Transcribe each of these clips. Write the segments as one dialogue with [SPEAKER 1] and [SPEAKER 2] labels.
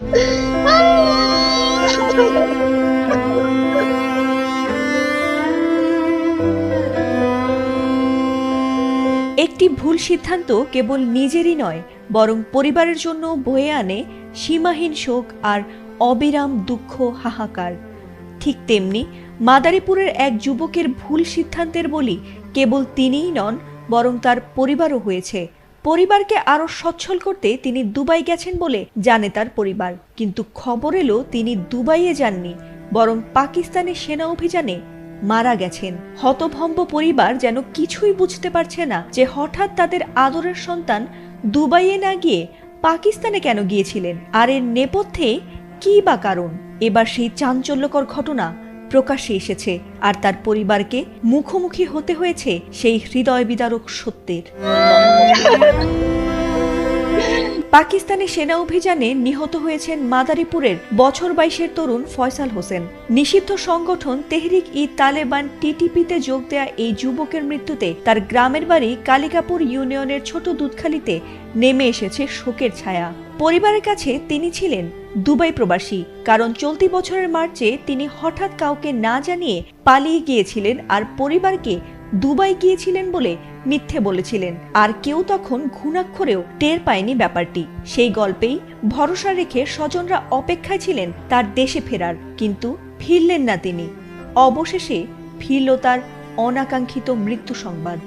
[SPEAKER 1] একটি ভুল সিদ্ধান্ত কেবল নিজেরই নয়, বরং পরিবারের জন্য বয়ে আনে সীমাহীন শোক আর অবিরাম দুঃখ, হাহাকার। ঠিক তেমনি মাদারীপুরের এক যুবকের ভুল সিদ্ধান্তের বলি কেবল তিনিই নন, বরং তার পরিবারও হয়েছে। পরিবারকে আরো সচ্ছল করতে তিনি দুবাই গেছেন বলে জানে তার পরিবার, কিন্তু খবর এলো তিনি দুবাইয়ে যাননি, বরং পাকিস্তানি সেনা অভিযানে মারা গেছেন। হতভম্ব পরিবার যেন কিছুই বুঝতে পারছে না যে হঠাৎ তাদের আদরের সন্তান দুবাইয়ে না গিয়ে পাকিস্তানে কেন গিয়েছিলেন, আর এর নেপথ্যে কি বা কারণ। এবার সেই চাঞ্চল্যকর ঘটনা প্রকাশ্যে এসেছে, আর তার পরিবারকে মুখোমুখি হতে হয়েছে সেই হৃদয় বিদারক সত্যের। পাকিস্তানি সেনা অভিযানে নিহত হয়েছেন মাদারীপুরের বছর 22-এর তরুণ ফয়সাল হোসেন। নিষিদ্ধ সংগঠন তেহরিক ই তালেবান টিটিপিতে যোগ দেয়া এই যুবকের মৃত্যুতে তার গ্রামের বাড়ি কালিকাপুর ইউনিয়নের ছোট দুধখালিতে নেমে এসেছে শোকের ছায়া। পরিবারের কাছে তিনি ছিলেন দুবাই প্রবাসী, কারণ চলতি বছরের মার্চে তিনি হঠাৎ কাউকে না জানিয়ে পালিয়ে গিয়েছিলেন আর পরিবারকে দুবাই গিয়েছিলেন বলে মিথ্যে বলেছিলেন, আর কেউ তখন ঘুণাক্ষরেও টের পায়নি ব্যাপারটি। সেই গল্পেই ভরসা রেখে স্বজনরা অপেক্ষায় ছিলেন তার দেশে ফেরার, কিন্তু ফিরলেন না তিনি। অবশেষে ফিরল তার অনাকাঙ্ক্ষিত মৃত্যু সংবাদ।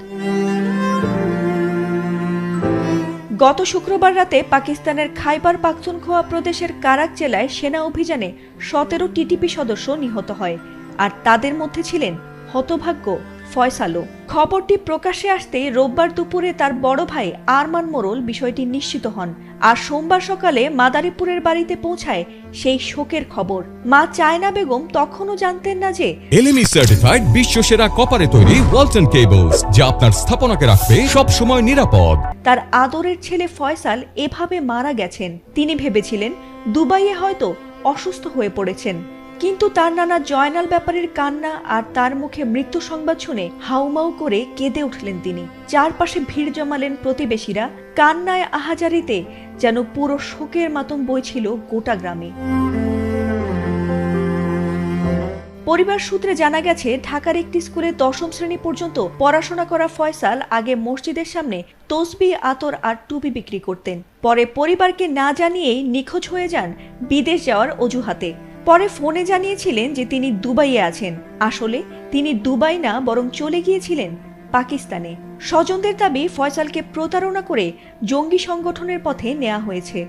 [SPEAKER 1] গত শুক্রবার রাতে পাকিস্তানের খাইবার পাখতুনখোয়া প্রদেশের কারাক জেলায় সেনা অভিযানে 17 টিটিপি সদস্য নিহত হয়, আর তাদের মধ্যে ছিলেন হতভাগ্য ফয়সালও। খবরটি প্রকাশ্যে আসতেই রোববার দুপুরে তার বড় ভাই আরমান মোড়ল বিষয়টি নিশ্চিত হন, আর সোমবার সকালে মাদারীপুরের বাড়িতে পৌঁছায় সেই শোকের খবর। মা চায়না বেগম তখনও জানতেন না যে
[SPEAKER 2] এলএমই সার্টিফাইড বিশ্বসেরা কপারে তৈরি ওয়ালটন কেবলস, যা আপনার স্থাপনাকে রাখবে সব সময় নিরাপদ।
[SPEAKER 1] তার আদরের ছেলে ফয়সাল এভাবে মারা গেছেন। তিনি ভেবেছিলেন দুবাইয়ে হয়তো অসুস্থ হয়ে পড়েছেন, কিন্তু তার নানা জয়নাল ব্যাপারীর কান্না আর তার মুখে মৃত্যু সংবাদ শুনে হাউমাউ করে কেঁদে উঠলেন তিনি। চারপাশে ভিড় জমালেন প্রতিবেশীরা, কান্নায় আহাজারিতে যেন পুরো শোকের মাতম বইছিল গোটা গ্রামে। পরিবার সূত্রে জানা গেছে, ঢাকার একটি স্কুলে 10ম শ্রেণী পর্যন্ত পড়াশোনা করা ফয়সাল আগে মসজিদের সামনে তসবিহ, আতর আর টুপি বিক্রি করতেন। পরে পরিবারকে না জানিয়েই নিখোঁজ হয়ে যান বিদেশ যাওয়ার অজুহাতে। পরে ফোনে জানিয়েছিলেন যে তিনি দুবাইয়ে আছেন। আসলে তিনি দুবাই না, বরং চলে গিয়েছিলেন পাকিস্তানে। স্বজনদের দাবি ফয়সালকে প্রতারণা করে জঙ্গি সংগঠনের পথে নেওয়া হয়েছে।